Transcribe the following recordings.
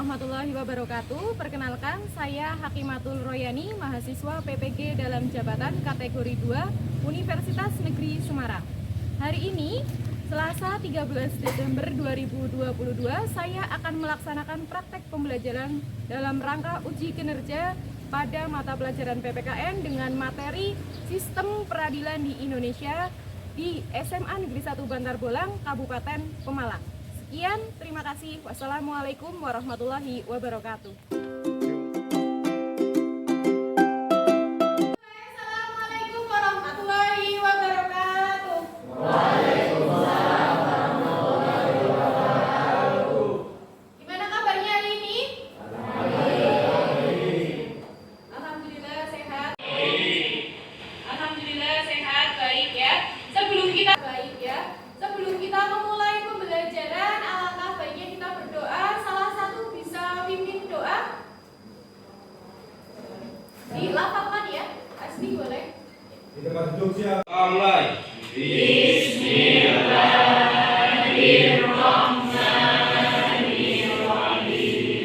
warahmatullahi wabarakatuh. Perkenalkan, saya Hakimatul Royani, mahasiswa PPG dalam jabatan kategori 2 Universitas Negeri Semarang. Hari ini, Selasa 13 Desember 2022, saya akan melaksanakan praktek pembelajaran dalam rangka uji kinerja pada mata pelajaran PPKN dengan materi Sistem Peradilan di Indonesia di SMA Negeri 1 Bantar Bolang, Kabupaten Pemalang. Sekian, terima kasih. Wassalamualaikum warahmatullahi wabarakatuh. Assalamualaikum warahmatullahi wabarakatuh. Waalaikumsalam warahmatullahi wabarakatuh. Gimana kabarnya hari ini? Alhamdulillah sehat. Alhamdulillah sehat, baik ya. Sebelum kita memulai pembelajaran, alangkah baiknya kita berdoa. Salah satu bisa pimpin doa? Dilafalkan ya. Asli boleh. Di tempat duduk siap. Mulai. Bismillahirrahmanirrahim.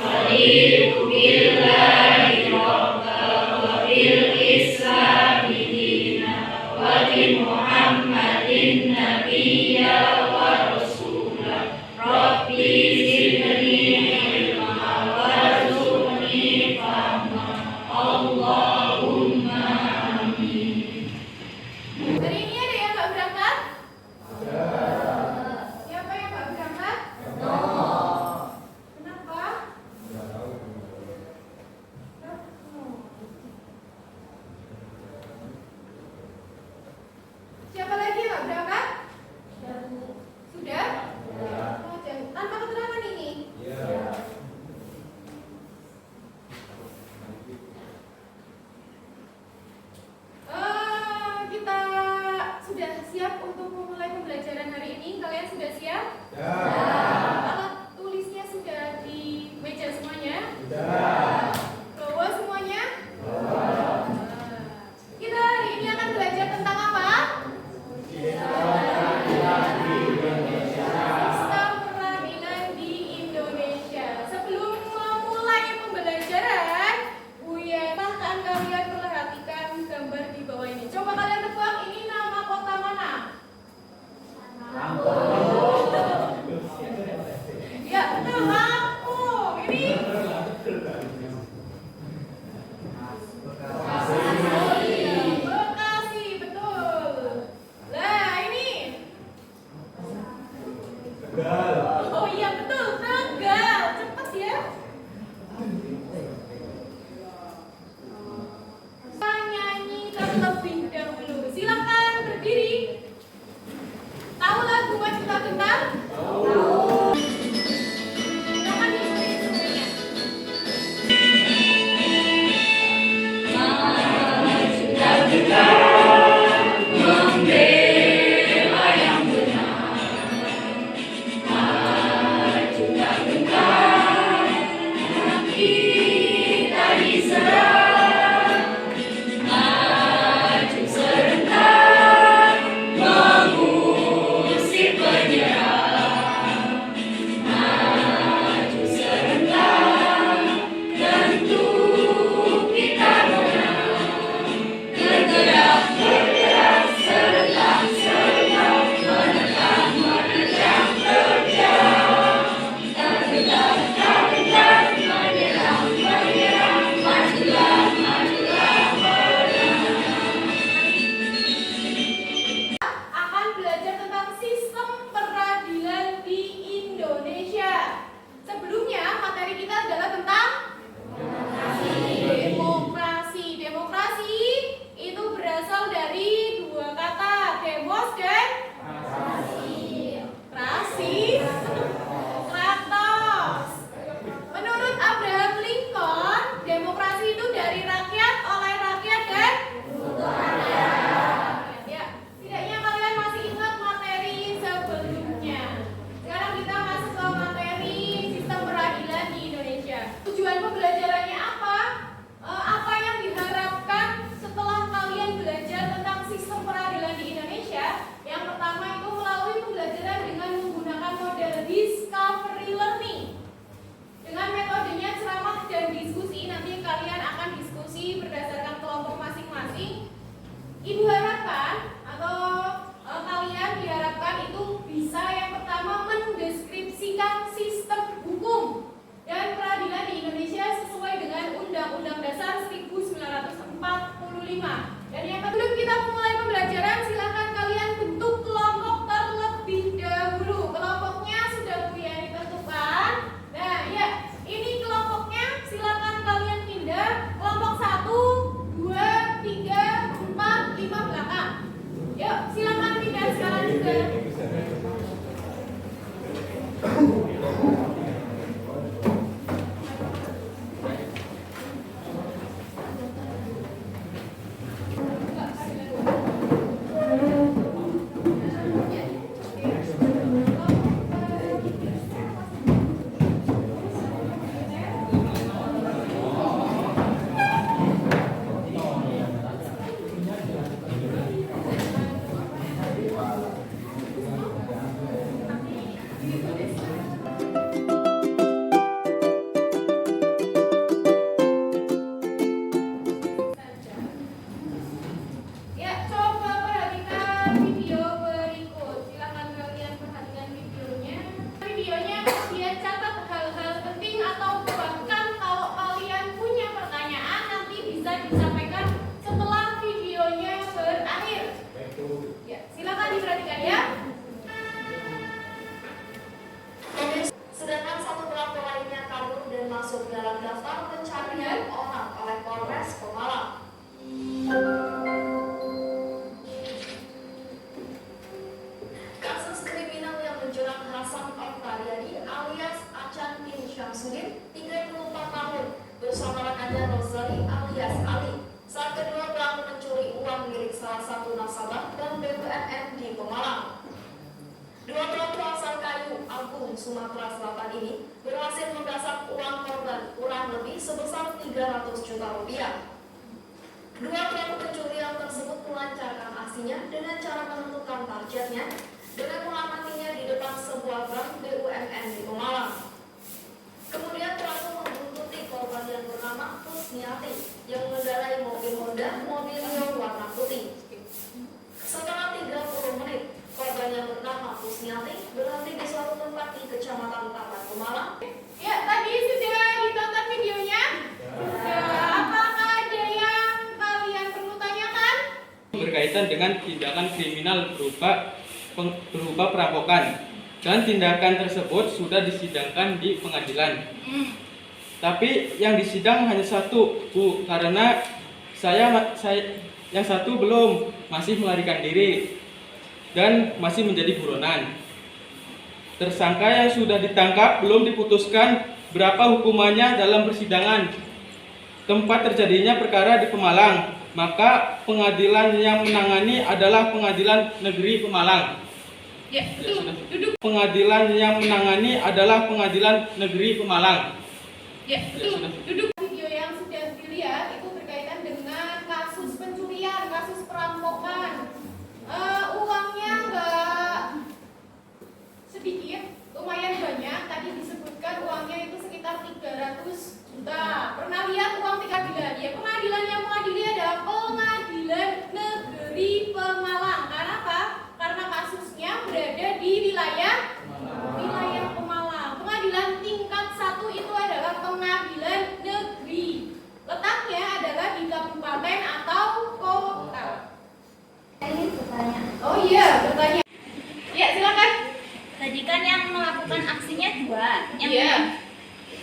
Raditu billahi rabban wa bil islami dinan wa bi Muhammadin nabiyya wa rasulah. Rabbi zidni ilma warzuqni fahma. Allahumma amin. Hari ini ada yang nggak berangkat? Ada. Siapa yang nggak berangkat? Kenapa? Siapa lagi yang nggak berangkat? video berikut. Silakan kalian perhatikan videonya. Videonya kemudian catat hal-hal penting atau bahkan kalau kalian punya pertanyaan nanti bisa disampaikan setelah videonya berakhir. Ya, silakan diperhatikan ya. Sedangkan satu pelaku lainnya kabur dan masuk dalam daftar pencarian orang oleh Polres Pemalang. Kasus kriminal yang menjerat Hasan Oktaviani alias Acan bin Syamsuddin, 34 tahun, bersama rekannya Rosali alias Ali. Saat kedua pelaku mencuri uang milik salah satu nasabah dan BUMN di Pemalang. Dua pelaku asal Kayu Agung, Sumatera Selatan ini berhasil menggasak uang korban kurang lebih sebesar 300 juta rupiah. Dua pelaku pencurian tersebut melancarkan aksinya dengan cara menentukan targetnya dengan mengamatinya di depan sebuah bank BUMN di Pemalang. Kemudian pelaku membuntuti korban yang bernama Kusniati yang mengendarai mobil Honda Mobilio warna putih. Setelah 30 menit, korban yang bernama Kusniati berhenti di suatu tempat di Kecamatan Tapan, Pemalang. Ya, tadi sudah ditonton videonya. Ya, apakah ada yang kalian perlu tanyakan? Berkaitan dengan tindakan kriminal berupa perampokan, dan tindakan tersebut sudah disidangkan di pengadilan. Tapi yang disidang hanya satu, Bu, karena saya yang satu belum, masih melarikan diri dan masih menjadi buronan. Tersangka yang sudah ditangkap belum diputuskan berapa hukumannya dalam persidangan. Tempat terjadinya perkara di Pemalang, maka pengadilan yang menangani adalah Pengadilan Negeri Pemalang. Ya, duduk. Pengadilan yang menangani adalah Pengadilan Negeri Pemalang. Ya, duduk. Video yang sudah dilihat itu berkaitan dengan kasus pencurian, kasus perampokan. Uangnya enggak sedikit, lumayan banyak. Tadi disebutkan uangnya itu sekitar 300 juta. Pernah lihat uang pengadilan? Ya, pengadilan yang mengadili adalah Pengadilan Negeri Pemalang. Karena apa? Karena kasusnya berada di wilayah Pemalang. Pengadilan tingkat 1 itu adalah pengadilan negeri. Letaknya adalah di kabupaten atau kota. Ini bertanya. Oh iya, bertanya. Ya, silakan. Tadi kan yang melakukan aksinya 2,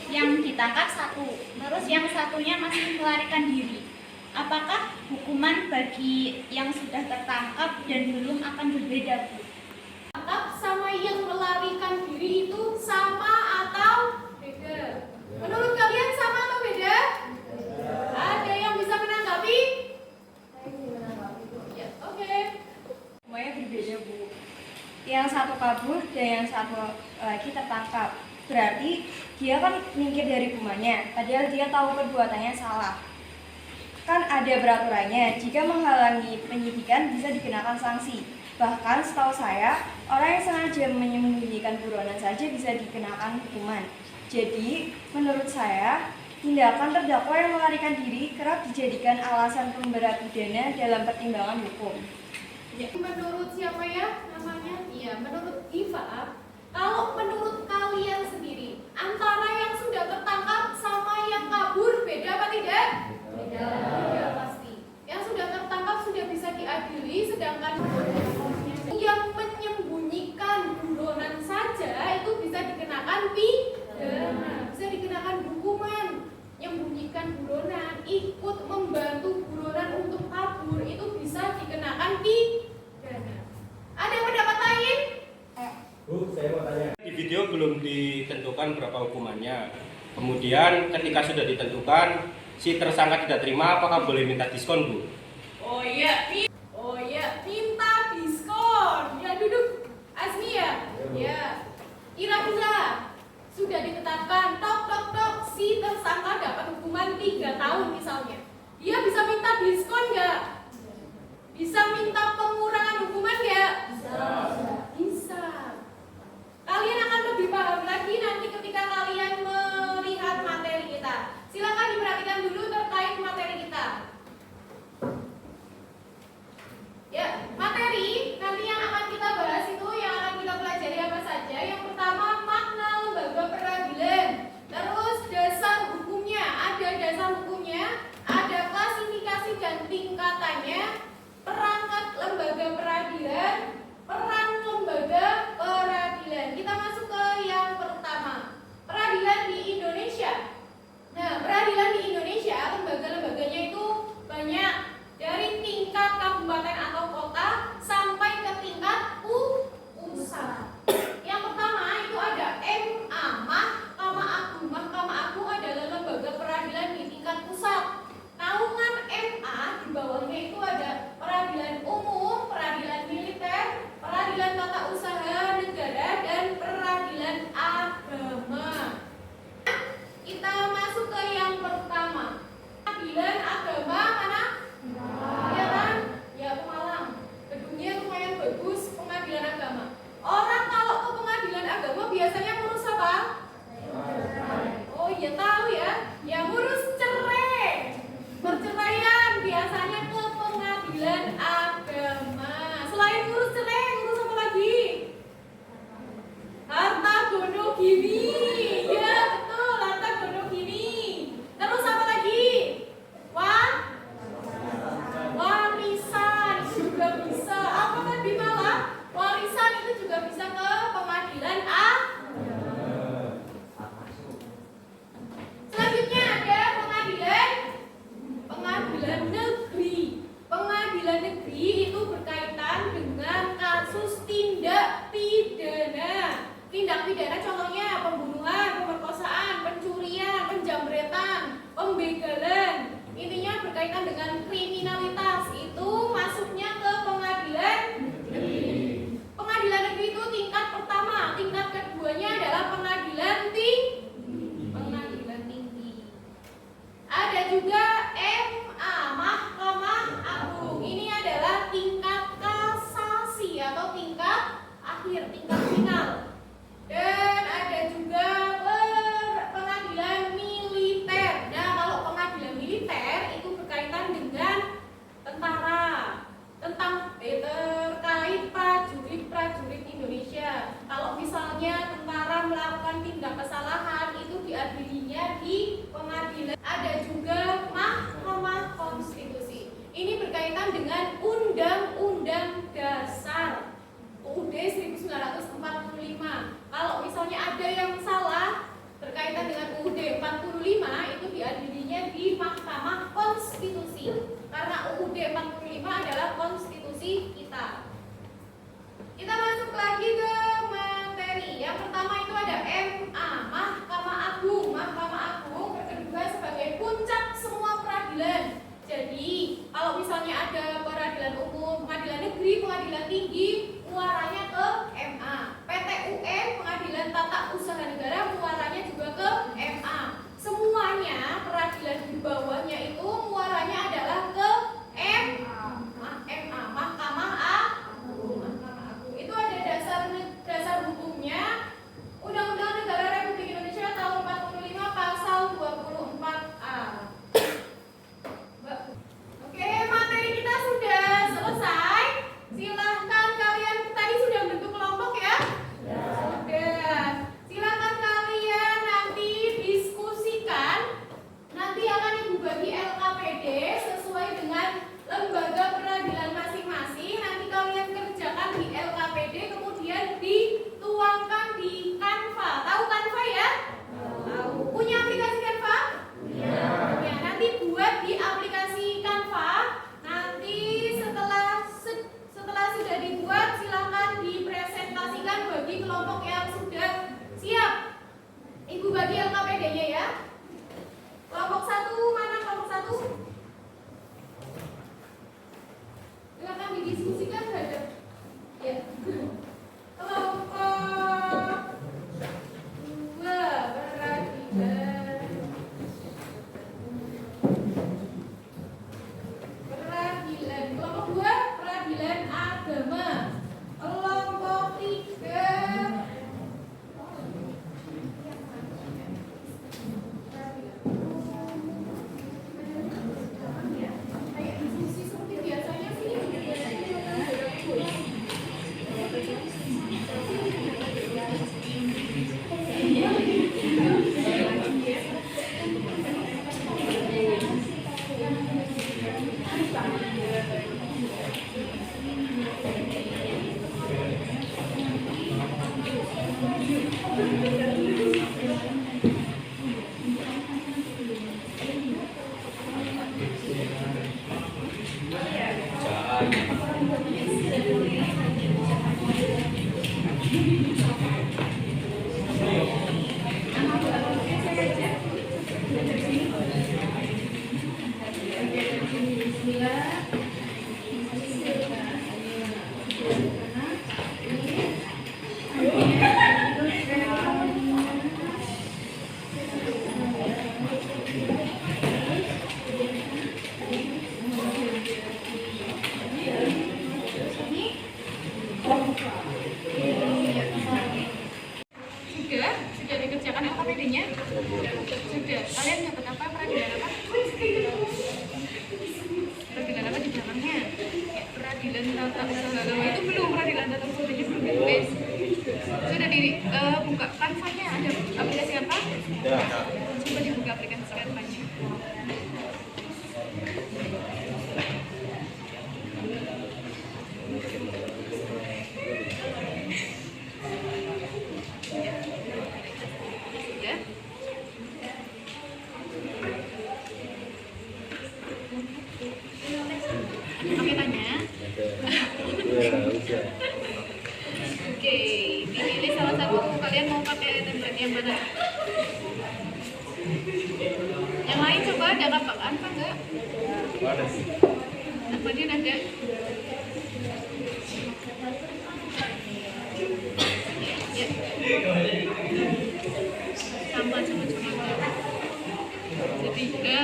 yang ditangkap 1, terus yang satunya masih melarikan diri. Apakah hukuman bagi yang sudah tertangkap dan belum akan berbeda, Bu? Tangkap sama yang melarikan diri itu sama atau beda? Menurut kalian sama atau beda? Ada yang bisa menanggapi? Ya, oke. Semuanya berbeda, Bu. Yang satu kabur dan yang satu lagi tertangkap. Berarti dia kan minggir dari rumahnya, padahal dia tahu perbuatannya salah. Kan ada peraturannya, jika menghalangi penyidikan bisa dikenakan sanksi. Bahkan setahu saya, orang yang sengaja menyembunyikan buronan saja bisa dikenakan hukuman. Jadi, menurut saya, tindakan terdakwa yang melarikan diri kerap dijadikan alasan pemberat pidana dalam pertimbangan hukum. Ya. Menurut siapa ya namanya? Iya, menurut Iva. Kalau menurut kalian sendiri, antara yang sudah tertangkap sama yang kabur beda apa tidak? Beda. Beda pasti. Yang sudah tertangkap sudah bisa diadili, sedangkan yang menyembunyikan buronan saja itu bisa dikenakan pidana, bisa dikenakan hukuman. Menyembunyikan buronan, ikut membantu buronan untuk kabur itu bisa dikenakan pidana. Ada pendapat lain? Bu, saya mau tanya. Di video belum ditentukan berapa hukumannya. Kemudian ketika sudah ditentukan, si tersangka tidak terima, apakah boleh minta diskon, Bu? Oh iya, minta diskon. Ya, duduk. Azmi ya? Ya. Kira-kira sudah ditetapkan tok si tersangka dapat hukuman 3 tahun misalnya. Dia bisa minta diskon nggak? Bisa minta pengurangan hukuman nggak? Bisa. Kalian akan lebih paham lagi nanti ketika kalian melihat materi kita. Silakan diperhatikan dulu terkait materi kita. Ya, materi apa tadi malah warisan itu juga bisa ke pengadilan Selanjutnya ada pengadilan negeri. Pengadilan negeri itu berkaitan dengan kasus tindak pidana contohnya pembunuhan, pemerkosaan, pencurian, penjamretan, pembegalan. Intinya berkaitan dengan kriminalitas, itu masuknya ke pengadilan negeri. Pengadilan negeri itu tingkat pertama, tingkat keduanya adalah pengadilan tinggi. Ada juga MA, Mahkamah Agung. Ini adalah tingkat kasasi atau tingkat akhir, tingkat final. Dan ada juga pengadilan militer. Nah, kalau pengadilan militer itu berkaitan dengan tentara, terkait prajurit Indonesia. Kalau misalnya tentara melakukan tindak kesalahan, itu diadilinya di pengadilan. Ada juga Mahkamah Konstitusi. Ini berkaitan dengan Undang-Undang Dasar UUD 1945. Kalau misalnya ada yang salah berkaitan dengan UUD 45, itu diadilinya di Mahkamah Konstitusi. Karena UUD 45 adalah konstitusi kita. Kita masuk lagi ke materi. Yang pertama itu ada MA, Mahkamah Agung. Mahkamah Agung berkedua sebagai puncak semua peradilan. Jadi, kalau misalnya ada peradilan umum, pengadilan negeri, pengadilan tinggi, muaranya ke MA. PT-UN, Pengadilan Tata Usaha Negara, muaranya juga ke MA. Semuanya peradilan di bawahnya itu muaranya adalah ke MA, Mahkamah Agung. Itu ada dasar hukumnya. Undang-Undang Negara Republik Indonesia tahun 45 pasal 24A. Oke, materi kita sudah selesai. Silahkan kalian, tadi sudah bentuk kelompok ya? Sudah. Silahkan kalian nanti diskusikan. Nanti akan Ibu bagi LKPD sesuai dengan lembaga peradilan masing-masing. Nanti kalian kerjakan di LKPD, kemudian dituangkan di Canva. Tahu Canva ya? Tahu. Punya aplikasi Canva? Iya. Ya, nanti buat di aplikasi Canva. Nanti setelah sudah dibuat, silakan dipresentasikan bagi kelompok yang sudah siap. Ibu bagi LKPD-nya ya. Kelompok 1, mana kelompok 1? Silakan didiskusikan saja. Ya. Kelompok 2, peradilan. Kelompok 2, peradilan agama. Kelompok 3, kayak diskusi seperti biasanya sih. Sudah dikerjakan LKPD-nya? Sudah. Kalian dapat apa? Peradilan apa? Peradilan apa di belakangnya? Ya, peradilan tata usaha agama itu belum, peradilan tata usaha agama belum ditulis. Sudah dibuka Canva-nya, ada aplikasi apa? Coba dibuka aplikasi Canva-nya. Oke, dipilih salah satu. Kalian mau pakai template yang mana? Yang lain coba ada apa enggak? Ada. Apa dia ada? Ya. Sama. Ketiga.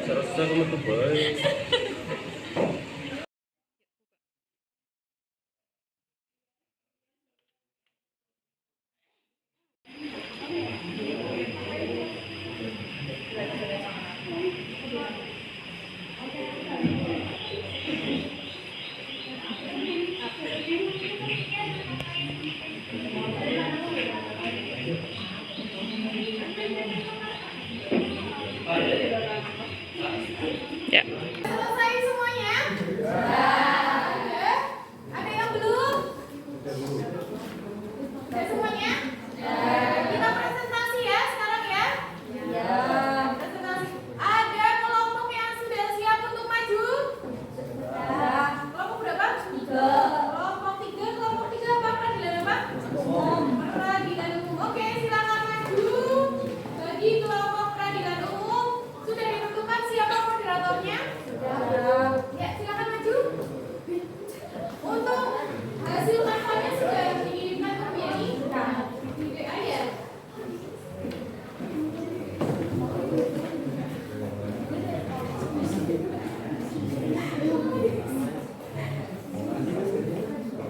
Serasa kamu tuh baik. Ya. Selesai semuanya? Ada yang belum? Udah semuanya? Kita presentasi ya sekarang ya? Presentasi. Ada kelompok yang sudah siap untuk maju? Kelompok berapa? 3. Kelompok 3 apa? Peradilan apa? Peradilan umum. Oke, silakan maju. Bagi kelompok peradilan umum sudah ditentukan siapa moderatornya? Ya, silakan maju. Untuk hasil kampanye sudah dikirimkan ke BNI? Di WA ya?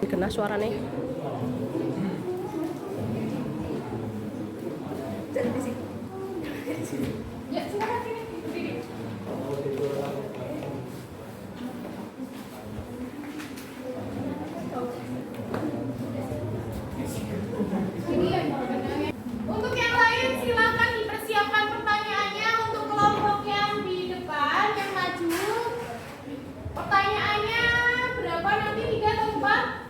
Kena suaranya. Ya, silakan sini. Berdiri. Untuk yang lain silakan dipersiapkan pertanyaannya. Untuk kelompok yang di depan yang maju, pertanyaannya berapa nanti? 3 atau 4?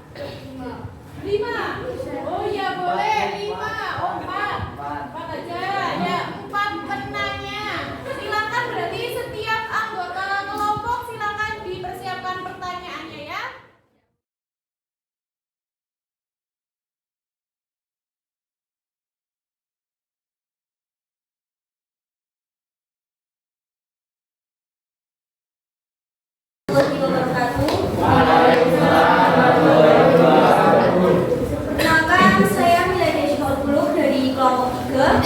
5. Oh iya boleh 5. Oh 4 aja. Ya 4 penanya. Silakan, berarti setiap anggota kelompok silakan dipersiapkan pertanyaannya ya. Perkenalkan, saya Milady Shortblock dari kelompok 3.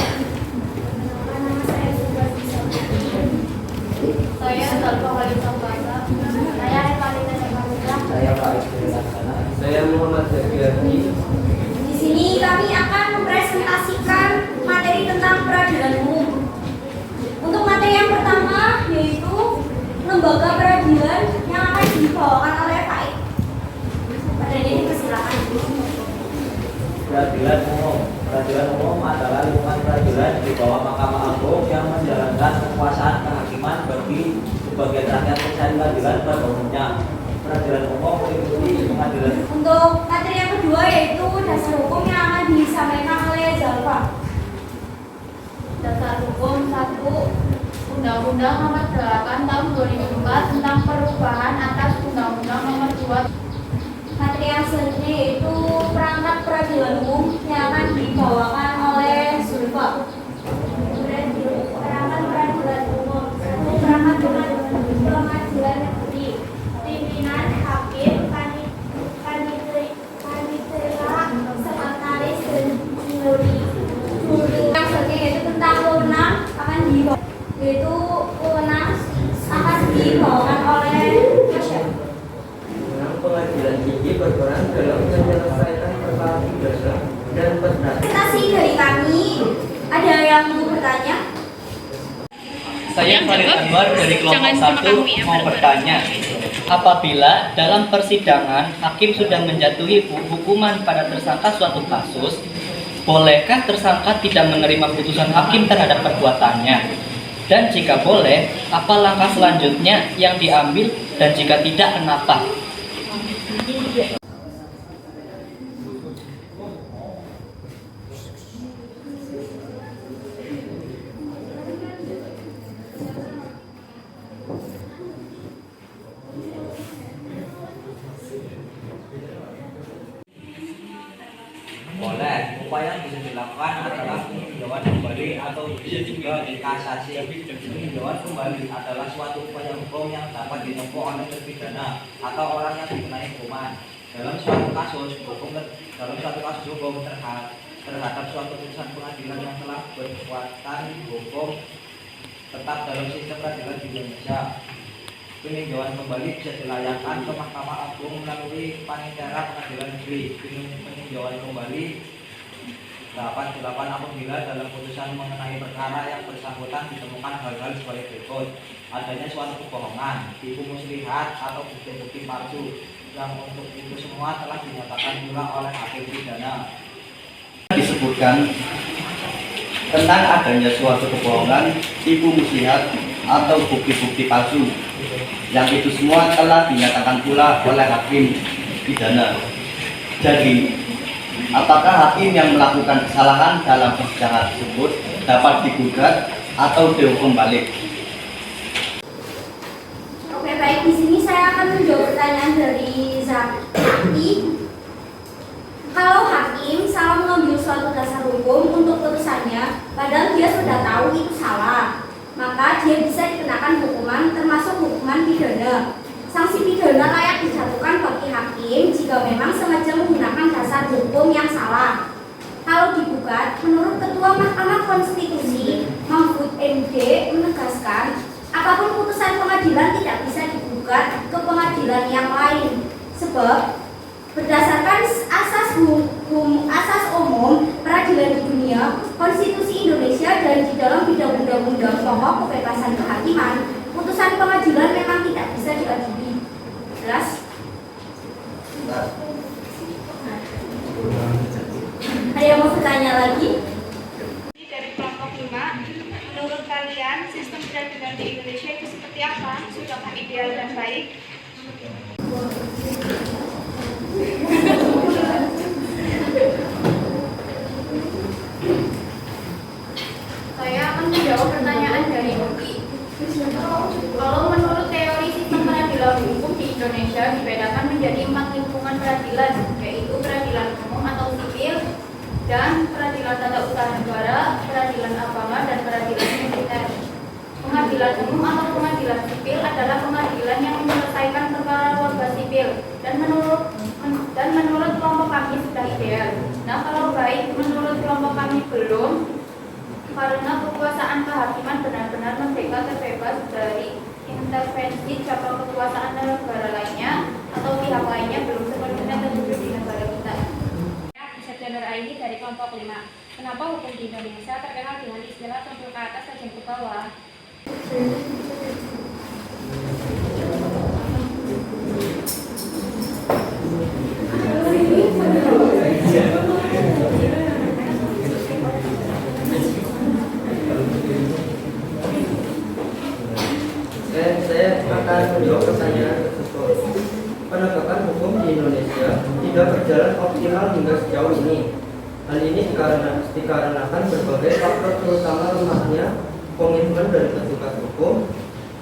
Saya Zalfa Wali Sambasa. Saya Evalina Saparudra. Saya Muhammad Zakiani. Di sini kami akan mempresentasikan materi tentang peradilan umum. Untuk materi yang pertama yaitu lembaga peradilan yang akan dibawakan oleh Faik. Pada ini persilakan. Peradilan umum adalah lingkungan peradilan di bawah Mahkamah Agung yang menjalankan kekuasaan kehakiman bagi sebagian rakyat mencari keadilan pada umumnya. Peradilan umum meliputi pengadilan. Untuk materi yang kedua yaitu dasar hukum yang akan disampaikan oleh Zalfa. Dasar hukum 1. Undang-Undang Nomor 8 Tahun 2004 tentang perubahan atas Undang-Undang Nomor 2. Materi yang selanjutnya yaitu perangkat peradilan umum yang akan dibawakan oleh Zulfa. Perangkat peradilan umum. Perangkat pengadilan negeri, pimpinan, hakim, panitera, sekretaris, dan juri. Yang selanjutnya yaitu tentang wewenang akan dibawakan oleh Masya. Pengadilan tinggi berperan dalam menyelesaikan perkara pidana dan perdata. Presentasi dari kami, ada yang mau bertanya? Saya Farid Anwar dari kelompok 1 mau bertanya, apabila dalam persidangan hakim sudah menjatuhi hukuman pada tersangka suatu kasus, bolehkah tersangka tidak menerima putusan hakim terhadap perbuatannya? Dan jika boleh, apa langkah selanjutnya yang diambil, dan jika tidak, kenapa? bisa dilakukan adalah peninjauan kembali atau bisa juga kasasi. Peninjauan kembali adalah suatu upaya hukum yang dapat ditempuh oleh terpidana atau orang yang dikenai hukuman. Dalam suatu kasus hukum terhadap suatu putusan pengadilan yang telah berkekuatan hukum tetap dalam sistem peradilan di Indonesia. Peninjauan kembali bisa dilayangkan ke Mahkamah Agung melalui Panitera Pengadilan Negeri. Peninjauan kembali dapat dilakukan apabila dalam putusan mengenai perkara yang bersangkutan ditemukan hal-hal sebagai berikut: adanya suatu kebohongan, tipu muslihat atau bukti-bukti palsu yang untuk itu semua telah dinyatakan pula oleh hakim pidana. Disebutkan tentang adanya suatu kebohongan, tipu muslihat atau bukti-bukti palsu yang itu semua telah dinyatakan pula oleh hakim pidana. Jadi, apakah hakim yang melakukan kesalahan dalam persidangan tersebut dapat digugat atau dihukum balik? Oke, baik, di sini saya akan menjawab pertanyaan dari Zakti. Kalau hakim salah mengambil suatu dasar hukum untuk putusannya, padahal dia sudah tahu itu salah, maka dia bisa dikenakan hukuman termasuk hukuman pidana. Sanksi pidana layak dijatuhkan bagi hakim jika memang sengaja menggunakan dasar hukum yang salah. Kalau digugat, menurut Ketua Mahkamah Konstitusi Mahfud MD menegaskan, apapun putusan pengadilan tidak bisa digugat ke pengadilan yang lain, sebab berdasarkan asas umum peradilan di dunia, konstitusi Indonesia dan di dalam bidang undang-undang pokok kebebasan kehakiman, putusan pengadilan memang tidak bisa diadili. Jelas? Ada yang mau bertanya lagi? Dari kelompok 5, menurut kalian sistem peradilan di Indonesia itu seperti apa? Sudahkah ideal dan baik? Saya akan menjawab pertanyaan dari Uki. Kalau menurut teori sistem peradilan hukum di Indonesia dibedakan menjadi 4 lingkungan peradilan, yaitu peradilan umum atau sipil, dan peradilan tata usaha negara, peradilan agama, dan peradilan militer. Pengadilan umum atau pengadilan sipil adalah pengadilan yang menyelesaikan perkara warga sipil, dan menurut kelompok kami sudah ideal. Nah, kalau baik menurut kelompok kami belum, karena kekuasaan kehakiman benar-benar merdeka, terbebas dari intervensi cabang kekuasaan negara lainnya atau pihak lainnya belum sepenuhnya terwujud di negara kita. September ID dari kelompok 5. Kenapa hukum di Indonesia terkenal dengan istilah tumpul ke atas tajam ke bawah? Saya akan menjawab pertanyaan tersebut. Penegakan hukum di Indonesia tidak berjalan optimal hingga sejauh ini. Hal ini dikarenakan berbagai faktor, terutama lemahnya komitmen dari petugas hukum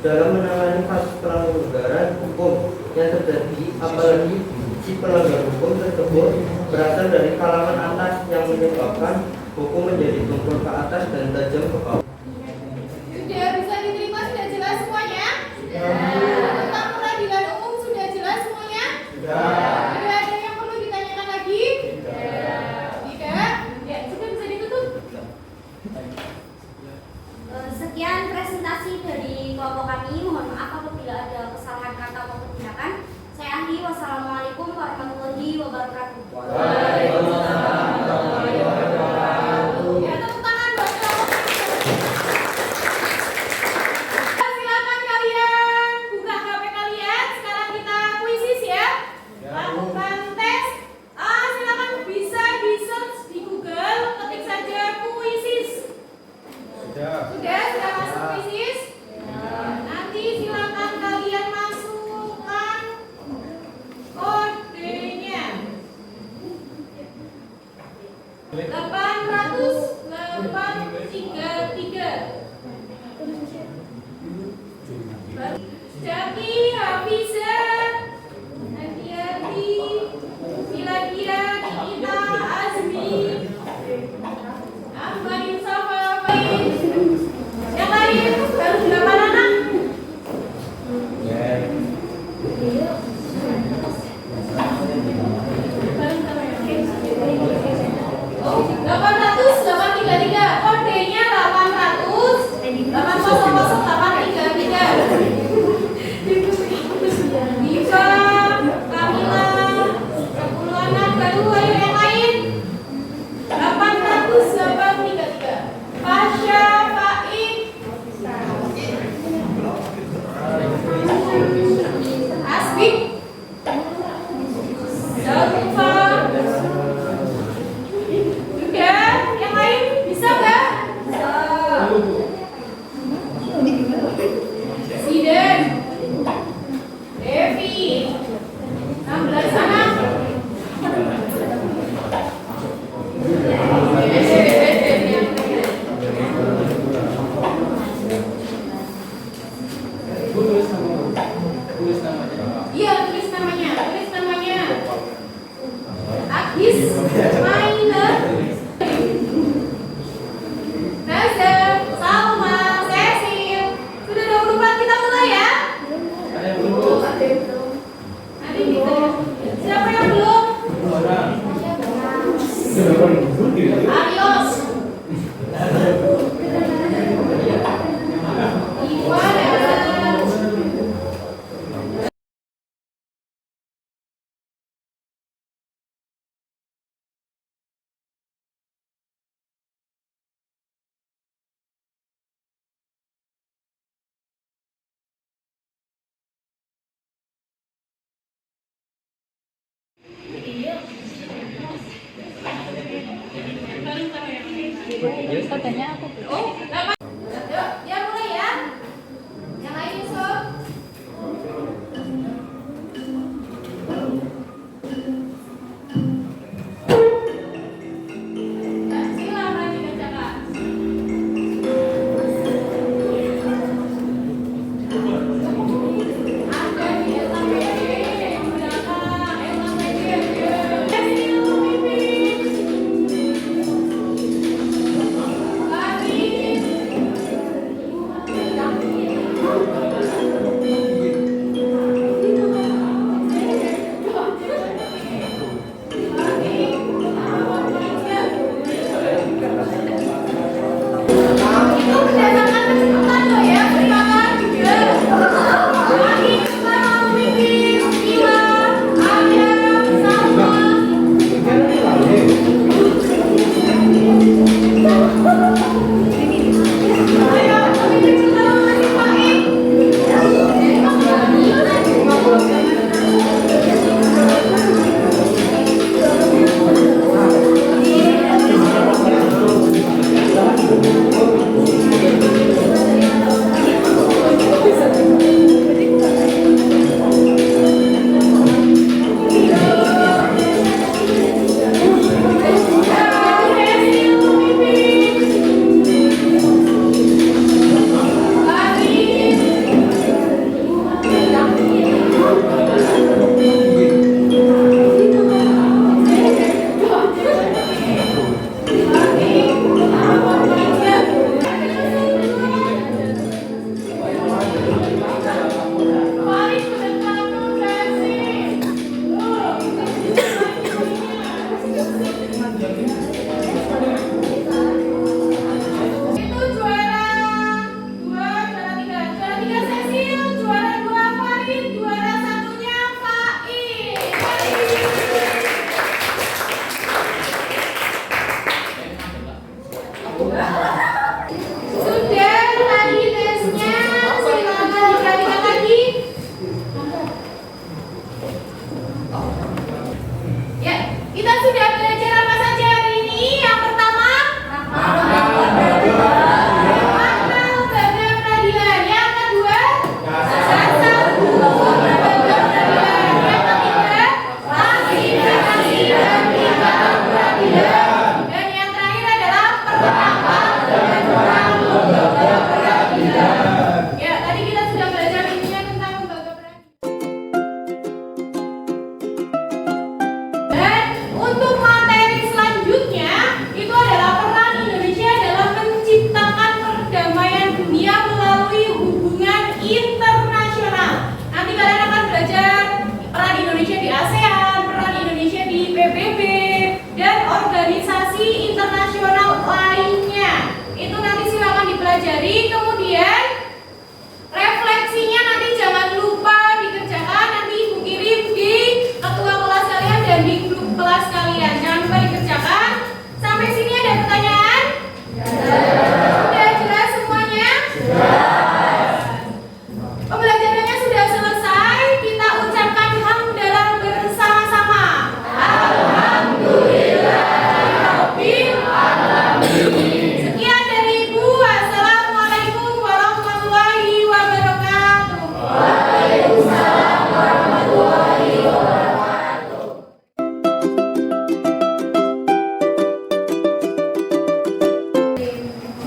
dalam menangani kasus pelanggaran hukum yang terjadi, apalagi si pelanggar hukum tersebut berasal dari kalangan atas yang menyebabkan hukum menjadi tumpul ke atas dan tajam ke bawah. Sudah bisa diterima, sudah jelas semuanya? Tentang peradilan umum sudah jelas semuanya? Ada yang perlu ditanyakan lagi? Tidak? Ya, sudah bisa ditutup? Sekian presentasi dari kelompok kami. Mohon maaf apabila ada kesalahan kata maupun tindakan. Saya akhiri. Wassalamualaikum warahmatullahi wabarakatuh. Waalaikumsalam warahmatullahi wabarakatuh. Ya, tepuk tangan buat kelompok ini. Silakan kalian buka HP kalian. Sekarang kita kuisis ya. Lakukan tes. Silakan bisa di search di Google, ketik saja kuisis. Sudah masuk kuisis? Nanti silakan kalian masukkan kodenya. 833. Jaki, Hafiza, Nadia, Miladia, Kita, Azmi, Siapa yang belum? Arios. Iwan ya. Fotonya aku belum. Oh,